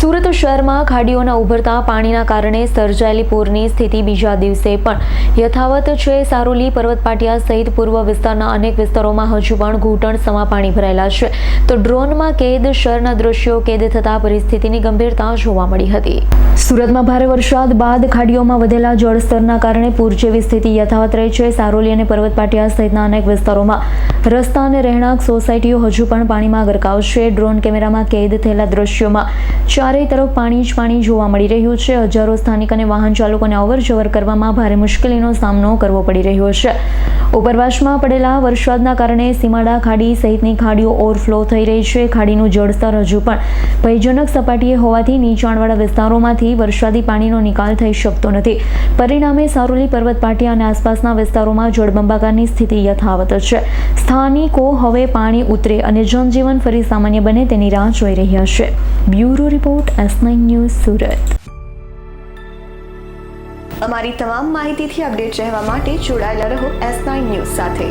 સુરત શહેરમાં ખાડીઓના ઉભરતા પાણીના કારણે સર્જાયેલી પૂરની સ્થિતિ બીજા દિવસે પણ યથાવત છે। સારોલી પર્વત પાટિયા સહિત પૂર્વ વિસ્તારના અનેક વિસ્તારોમાં હજુ પણ ઘૂંટણસમા પાણી ભરાયેલા છે, તો ડ્રોનમાં કેદ શહેરના દ્રશ્યો કેદ થતા પરિસ્થિતિની ગંભીરતા જોવા મળી હતી। સુરતમાં ભારે વરસાદ બાદ ખાડીઓમાં વધેલા જળસ્તરના કારણે પૂર જેવી સ્થિતિ યથાવત રહી છે। સારોલી અને પર્વત પાટિયા સહિતના અનેક વિસ્તારોમાં રસ્તા અને રહેણાંક સોસાયટીઓ હજુ પણ પાણીમાં ગરકાવ છે। ડ્રોન કેમેરામાં કેદ થયેલા દ્રશ્યોમાં ચારે તરફ પાણી જ પાણી જોવા મળી રહ્યું છે। હજારો સ્થાનિક અને વાહન ચાલકોને અવરજવર કરવામાં ભારે મુશ્કેલીનો સામનો કરવો પડી રહ્યો છે। ઉપરવાસમાં પડેલા વરસાદના કારણે સીમાડા ખાડી સહિતની ખાડીઓ ઓવરફ્લો થઈ રહી છે। ખાડીનું જળસ્તર હજુ પણ ભયજનક સપાટીએ હોવાથી નીચાણવાળા વિસ્તારોમાંથી વરસાદી પાણીનો નિકાલ થઈ શકતો નથી। પરિણામે સારોલી પર્વત પાટિયા અને આસપાસના વિસ્તારોમાં જળબંબાકારની સ્થિતિ યથાવત છે। સ્થાનિકો હવે પાણી ઉતરે અને જનજીવન ફરી સામાન્ય બને તેની રાહ જોઈ રહ્યા છે। Bureau report S9 news Surat. અમારી તમામ માહિતીથી અપડેટ રહેવા માટે જોડાયેલા રહો S9 ન્યૂઝ સાથે।